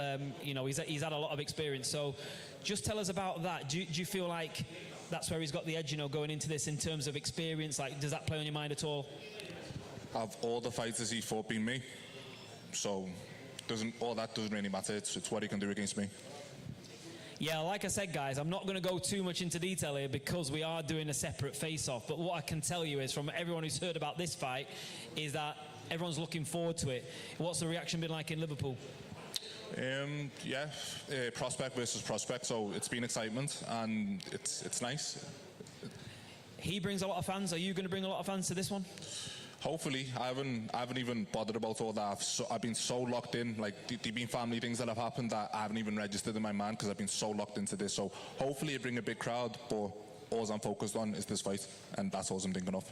S1: He's had a lot of experience. So just tell us about that. Do you feel like that's where he's got the edge, going into this in terms of experience? Like, does that play on your mind at all?
S10: Of all the fighters he fought, being me. So all that doesn't really matter. It's what he can do against me.
S1: Yeah, like I said, guys, I'm not going to go too much into detail here because we are doing a separate face-off. But what I can tell you is, from everyone who's heard about this fight, is that everyone's looking forward to it. What's the reaction been like in Liverpool?
S10: Prospect versus prospect, so it's been excitement, and it's nice.
S1: He brings a lot of fans. Are you going to bring a lot of fans to this one?
S10: Hopefully. I haven't even bothered about all that. I've been so locked in. Like, there've been family things that have happened that I haven't even registered in my mind because I've been so locked into this. So hopefully it bring a big crowd, but all I'm focused on is this fight, and that's all I'm thinking of.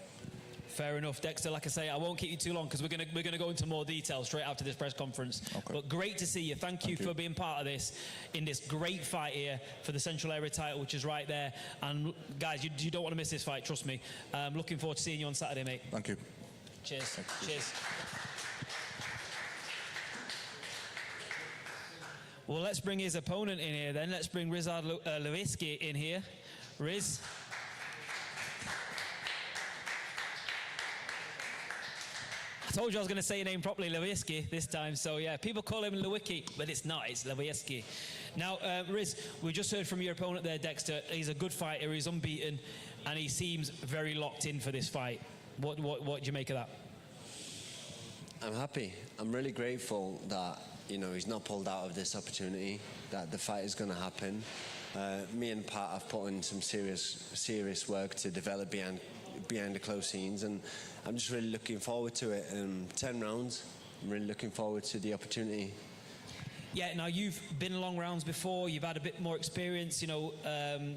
S1: Fair enough, Dexter. Like I say, I won't keep you too long because we're gonna go into more detail straight after this press conference.
S10: Okay.
S1: But great to see you. Thank you for being part of this in this great fight here for the Central Area title, which is right there. And guys, you don't want to miss this fight. Trust me. Looking forward to seeing you on Saturday, mate.
S10: Thank you.
S1: Cheers. Cheers. Well, let's bring his opponent in here then. Let's bring Rizard Lewicki in here. Riz. I told you I was going to say your name properly, Lewicki, this time. So, yeah, people call him Lewicki, but it's not. It's Lewicki. Now, Riz, we just heard from your opponent there, Dexter. He's a good fighter. He's unbeaten, and he seems very locked in for this fight. What do you make of that?
S11: I'm happy. I'm really grateful that, you know, he's not pulled out of this opportunity, that the fight is going to happen. Me and Pat have put in some serious work to develop behind the close scenes, and I'm just really looking forward to it. 10 rounds, I'm really looking forward to the opportunity.
S1: Yeah, now you've been long rounds before, you've had a bit more experience, you know,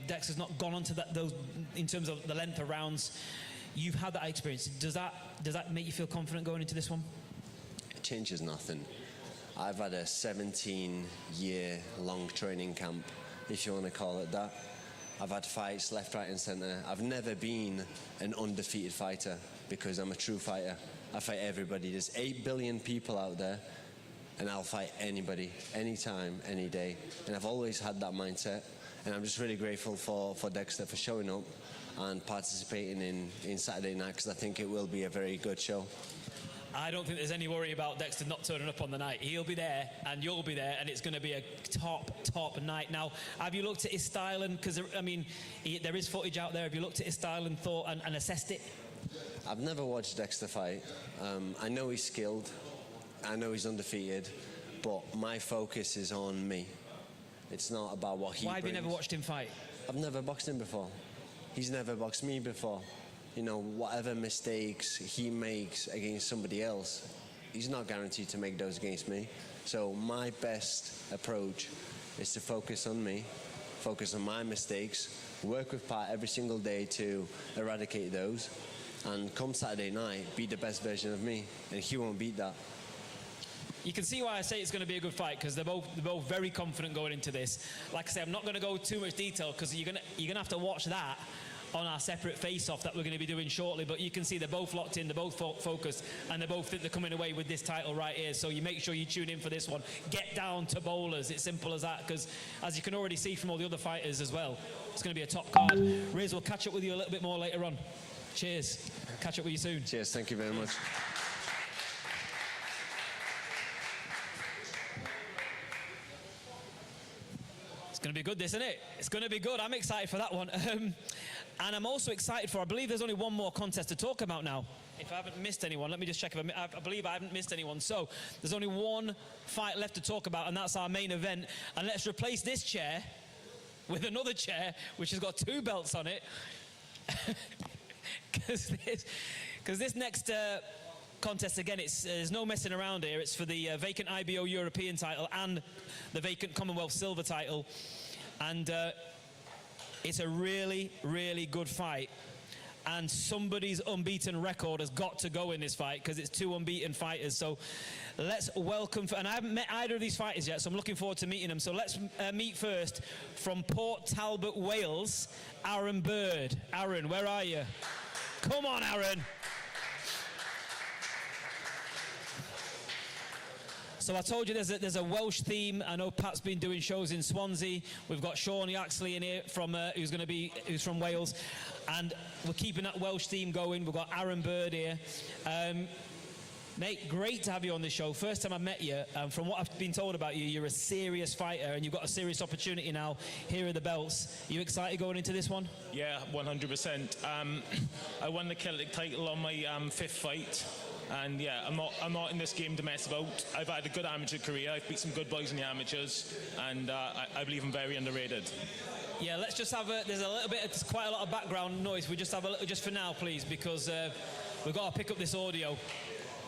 S1: Dexter's not gone on to those in terms of the length of rounds. You've had that experience. Does that make you feel confident going into this one?
S11: It changes nothing. I've had a 17-year-long training camp, if you want to call it that. I've had fights left, right and centre. I've never been an undefeated fighter because I'm a true fighter. I fight everybody. There's 8 billion people out there, and I'll fight anybody, anytime, any day. And I've always had that mindset, and I'm just really grateful for Dexter for showing up and participating in Saturday night, because I think it will be a very good show.
S1: I don't think there's any worry about Dexter not turning up on the night. He'll be there and you'll be there, and it's going to be a top night. Now, have you looked at his style? And because I mean, there is footage out there. Have you looked at his style and thought and assessed it?
S11: I've never watched Dexter fight. I know he's skilled. I know he's undefeated, but my focus is on me. It's not about what he
S1: Why have
S11: brings.
S1: you never watched him fight?
S11: I've never boxed him before. He's never boxed me before. You know, whatever mistakes he makes against somebody else, he's not guaranteed to make those against me. So my best approach is to focus on me, focus on my mistakes, work with Pat every single day to eradicate those, and come Saturday night, be the best version of me, and he won't beat that.
S1: You can see why I say it's going to be a good fight, because they're both very confident going into this. Like I say, I'm not going to go too much detail because you're going to have to watch that on our separate face-off that we're going to be doing shortly. But you can see they're both locked in, they're both focused, and they both think they're coming away with this title right here. So you make sure you tune in for this one. Get down to bowlers. It's simple as that, because as you can already see from all the other fighters as well, it's going to be a top card. Riz, we'll catch up with you a little bit more later on. Cheers. Catch up with you soon.
S11: Cheers. Thank you very much.
S1: It's going to be good, this, isn't it? It's going to be good. I'm excited for that one. And I'm also excited for, I believe there's only one more contest to talk about now. If I haven't missed anyone, let me just check. I believe I haven't missed anyone. So there's only one fight left to talk about, and that's our main event. And let's replace this chair with another chair, which has got 2 belts on it. Because this next contest, again, there's no messing around here. It's for the vacant IBO European title and the vacant Commonwealth Silver title. And it's a really, really good fight. And somebody's unbeaten record has got to go in this fight, because it's 2 unbeaten fighters. So let's welcome, and I haven't met either of these fighters yet, so I'm looking forward to meeting them. So let's meet first from Port Talbot, Wales, Aaron Bird. Aaron, where are you? Come on, Aaron. So I told you there's a Welsh theme. I know Pat's been doing shows in Swansea. We've got Sean Yaxley in here who's from Wales, and we're keeping that Welsh theme going. We've got Aaron Bird here. Mate, great to have you on this show. First time I met you, from what I've been told about you, you're a serious fighter and you've got a serious opportunity now. Here are the belts. Are you excited going into this one?
S12: Yeah, 100%. I won the Celtic title on my 5th fight. And yeah, I'm not in this game to mess about. I've had a good amateur career. I've beat some good boys in the amateurs, and I believe I'm very underrated.
S1: Yeah, let's just have there's quite a lot of background noise. We just have a little, just for now, please, because we've got to pick up this audio.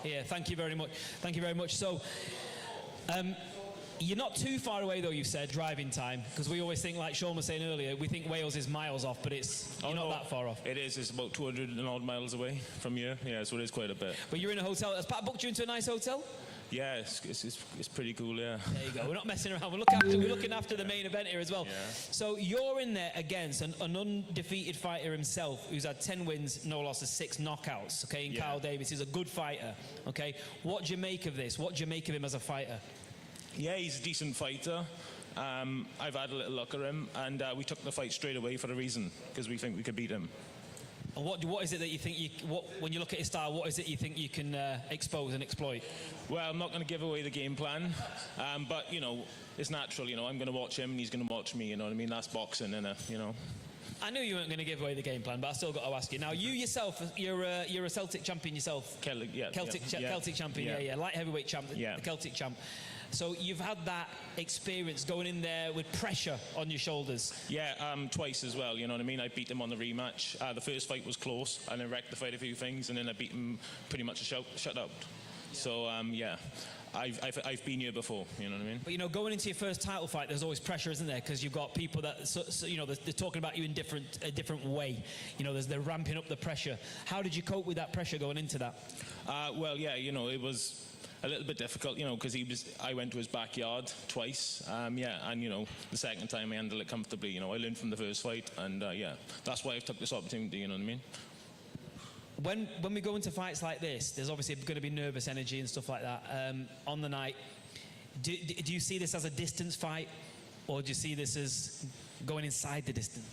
S1: Yeah, thank you very much. Thank you very much. So, You're not too far away, though, you said, driving time, because we always think, like Sean was saying earlier, we think Wales is miles off, but you're not that far off.
S12: It is. It's about 200 and odd miles away from here. Yeah, so it is quite a bit.
S1: But you're in a hotel. Has Pat booked you into a nice hotel?
S12: Yeah, it's pretty cool, yeah.
S1: There you go. We're not messing around. We're looking after the main event here as well.
S12: Yeah.
S1: So you're in there against an undefeated fighter himself who's had 10 wins, no losses, 6 knockouts, okay? And Kyle Davis is a good fighter, okay? What do you make of this? What do you make of him as a fighter?
S12: Yeah, he's a decent fighter. I've had a little look at him, and we took the fight straight away for a reason, because we think we could beat him.
S1: And what is it that you think when you look at his style, what is it you think you can expose and exploit?
S12: Well, I'm not going to give away the game plan, but, you know, it's natural, you know, I'm going to watch him and he's going to watch me, you know what I mean? That's boxing, innit, you know?
S1: I knew you weren't going to give away the game plan, but I still got to ask you. Now, you yourself, you're a Celtic champion yourself.
S12: Celtic
S1: champion, yeah. Light heavyweight champ, the Celtic champ. So you've had that experience going in there with pressure on your shoulders.
S12: Yeah, twice as well, you know what I mean? I beat him on the rematch. The first fight was close, and I rectified a few things, and then I beat him pretty much a shutout. So, yeah. I've been here before, you know what I mean?
S1: But, you know, going into your first title fight, there's always pressure, isn't there? Because you've got people that, you know, they're talking about you in a different way. You know, they're ramping up the pressure. How did you cope with that pressure going into that?
S12: Well, yeah, you know, it was a little bit difficult, you know, because I went to his backyard twice, and, you know, the second time I handled it comfortably. You know, I learned from the first fight, and, that's why I've took this opportunity, you know what I mean?
S1: When we go into fights like this, there's obviously going to be nervous energy and stuff like that on the night. Do you see this as a distance fight, or do you see this as going inside the distance?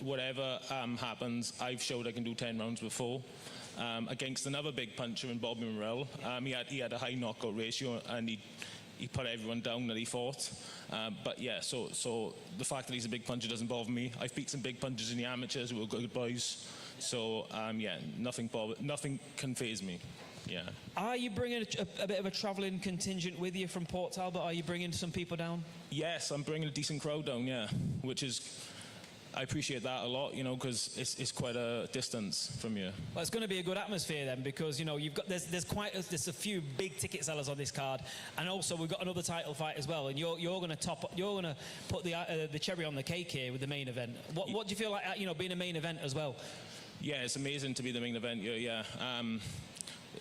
S12: Whatever happens, I've showed I can do 10 rounds before. Against another big puncher in Bobby Morrell. He had a high knockout ratio, and he put everyone down that he fought. But yeah, so the fact that he's a big puncher doesn't bother me. I've beat some big punchers in the amateurs who were good boys. So yeah, nothing can faze me. Yeah.
S1: Are you bringing a bit of a travelling contingent with you from Port Talbot? Are you bringing some people down?
S12: Yes, I'm bringing a decent crowd down. Yeah, which is. I appreciate that a lot, you know, because it's quite a distance from you.
S1: Well, it's going to be a good atmosphere then, because, you know, there's a few big ticket sellers on this card, and also we've got another title fight as well, and you're going to put the cherry on the cake here with the main event. What do you feel like, you know, being a main event as well?
S12: Yeah, it's amazing to be the main event. Yeah.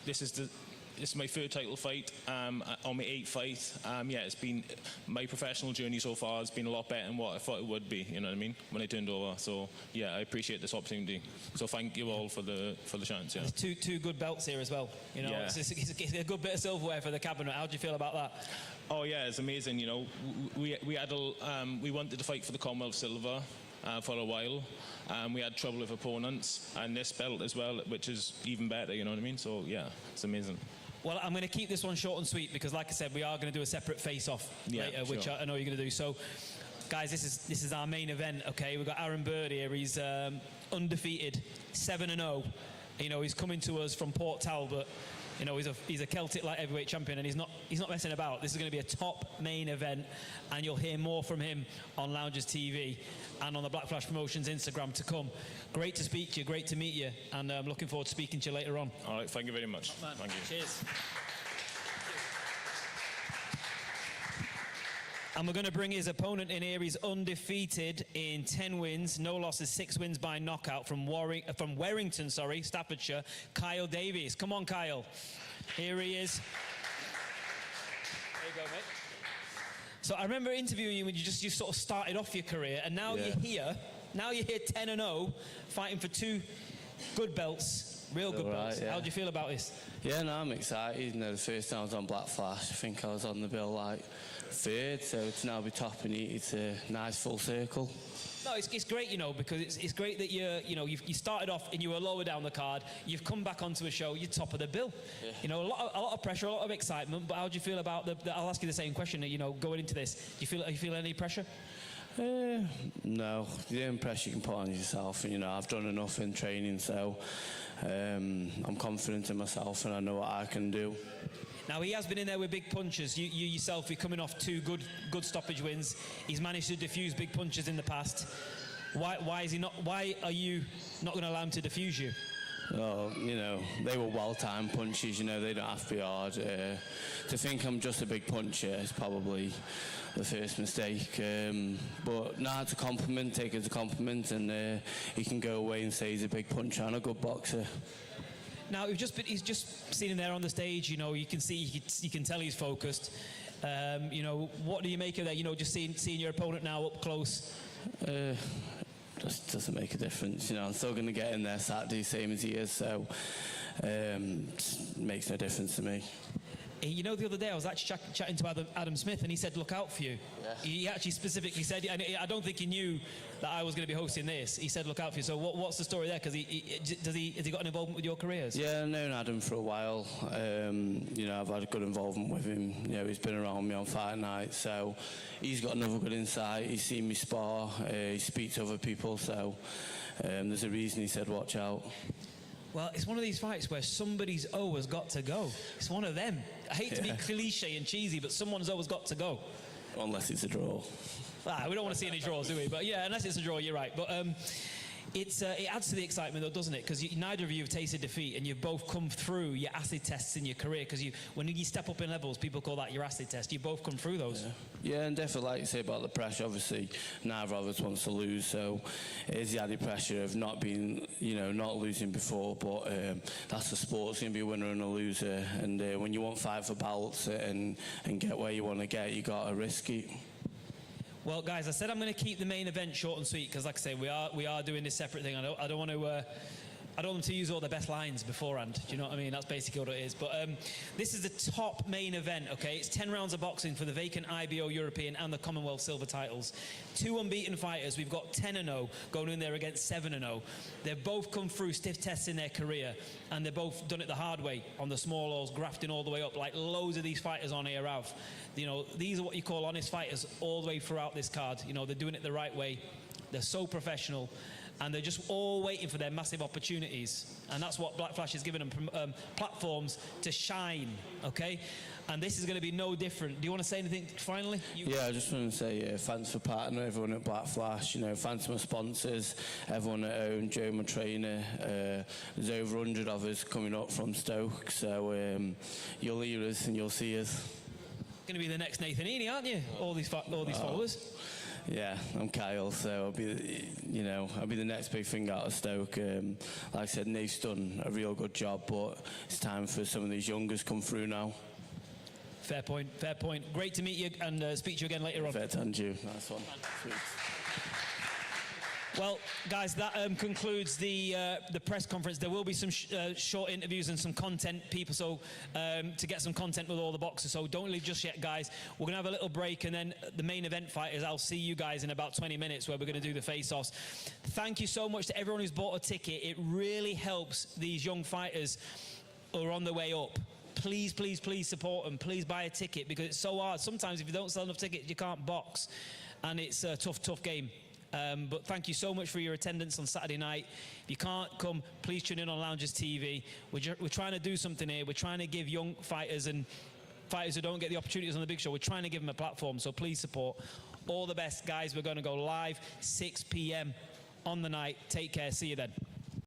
S12: This is my third title fight, on my 8th fight. It's been my professional journey so far has been a lot better than what I thought it would be. You know what I mean? When I turned over. So yeah, I appreciate this opportunity. So thank you all for the chance. Yeah.
S1: There's two good belts here as well. You know, it's a good bit of silverware for the cabinet. How do you feel about that?
S12: Oh yeah, it's amazing. You know, we wanted to fight for the Commonwealth silver. For a while. We had trouble with opponents, and this belt as well, which is even better, you know what I mean? So, yeah, it's amazing.
S1: Well, I'm going to keep this one short and sweet, because, like I said, we are going to do a separate face-off later, which I know you're going to do. So, guys, this is our main event, okay? We've got Aaron Bird here. He's undefeated, 7-0. You know, he's coming to us from Port Talbot. You know, he's a Celtic light heavyweight champion, and he's not messing about. This is going to be a top main event, and you'll hear more from him on Loungers TV and on the Black Flash Promotions Instagram to come. Great to speak to you, great to meet you, and I'm looking forward to speaking to you later on.
S12: All right, thank you very much. Thank you.
S1: Cheers. And we're going to bring his opponent in here. He's undefeated in 10 wins, no losses, 6 wins by knockout from Warrington, Staffordshire, Kyle Davies. Come on, Kyle. Here he is. There you go, mate. So I remember interviewing you when you sort of started off your career, and now you're here. Now you're here 10-0, fighting for 2 good belts, real good belts. How do you feel about this?
S13: Yeah, no, I'm excited. You know, the first time I was on Black Flash, I think I was on the bill like 3rd, so to now be top and it's a nice full circle.
S1: No, it's great, you know, because it's great that you started off and you were lower down the card. You've come back onto a show, you're top of the bill. Yeah. You know, a lot of pressure, a lot of excitement. But how do you feel about I'll ask you the same question. You know, going into this, do you feel any pressure?
S13: No, the only pressure you can put on yourself. And, you know, I've done enough in training, so I'm confident in myself and I know what I can do.
S1: Now, he has been in there with big punches. You yourself, you're coming off 2 good stoppage wins. He's managed to defuse big punches in the past. Why are you not going to allow him to defuse you?
S13: Oh, you know, they were well-timed punches. You know, they don't have to be hard. To think I'm just a big puncher is probably the first mistake. But now it's a compliment, take it as a compliment, and he can go away and say he's a big puncher and a good boxer.
S1: Now, he's just sitting there on the stage. You know, you can see, you can tell he's focused. You know, what do you make of that? You know, just seeing your opponent now up close.
S13: Just doesn't make a difference. You know, I'm still going to get in there Saturday, same as he is. So, makes no difference to me.
S1: You know, the other day I was actually chatting to Adam Smith, and he said, "Look out for you." Yeah. He actually specifically said, and I don't think he knew that I was going to be hosting this. He said, "Look out for you." So, what's the story there? Because has he got an involvement with your careers?
S13: Yeah, I've known Adam for a while. You know, I've had a good involvement with him. You know, he's been around me on fight night, so he's got another good insight. He's seen me spar. He speaks to other people, so there's a reason he said, "Watch out."
S1: Well, it's one of these fights where somebody's O has got to go. It's one of them. I hate to be cliche and cheesy, but someone's O has got to go.
S13: Unless it's a draw.
S1: We don't want to see any draws, do we? But yeah, unless it's a draw, you're right. But it adds to the excitement, though, doesn't it? Because neither of you have tasted defeat, and you've both come through your acid tests in your career. Because when you step up in levels, people call that your acid test. You've both come through those.
S13: Yeah, and definitely, like you say about the pressure, obviously, neither of us wants to lose. So it is the added pressure of not being, you know, not losing before. But that's the sport. It's going to be a winner and a loser. And when you want fight for belts and get where you want to get, you got to risk it.
S1: Well, guys, I said I'm going to keep the main event short and sweet because, like I say, we are doing this separate thing. I don't want to. I don't want them to use all their best lines beforehand. Do you know what I mean? That's basically what it is. But this is the top main event, okay? It's 10 rounds of boxing for the vacant IBO European and the Commonwealth silver titles. 2 unbeaten fighters. We've got 10-0 going in there against 7-0. They've both come through stiff tests in their career, and they've both done it the hard way on the small halls, grafting all the way up, like loads of these fighters on here have. You know, these are what you call honest fighters all the way throughout this card. You know, they're doing it the right way. They're so professional. And they're just all waiting for their massive opportunities. And that's what Black Flash has given them, platforms to shine, okay? And this is going to be no different. Do you want to say anything finally?
S13: Yeah, I just want to say thanks for partnering everyone at Black Flash. You know, thanks to my sponsors, everyone at home, Joe, my trainer. There's over 100 of us coming up from Stoke. So you'll hear us and you'll see us.
S1: Going to be the next Nathan Heaney, aren't you? All these followers.
S13: Yeah, I'm Kyle, so I'll be the next big thing out of Stoke. Like I said, Nate's done a real good job, but it's time for some of these youngers come through now.
S1: Fair point, fair point. Great to meet you and speak to you again later on.
S13: Fair to hand you. Nice one. Sweet.
S1: Well, guys, that concludes the press conference. There will be some short interviews and some content, people, so to get some content with all the boxers. So don't leave just yet, guys. We're going to have a little break, and then the main event fighters, I'll see you guys in about 20 minutes where we're going to do the face-offs. Thank you so much to everyone who's bought a ticket. It really helps these young fighters who are on their way up. Please, please, please support them. Please buy a ticket because it's so hard. Sometimes if you don't sell enough tickets, you can't box, and it's a tough, tough game. But thank you so much for your attendance on Saturday night. If you can't come, please tune in on Loungers TV. We're trying to do something here. We're trying to give young fighters and fighters who don't get the opportunities on the big show, we're trying to give them a platform. So please support. All the best, guys. We're going to go live 6 p.m. on the night. Take care. See you then.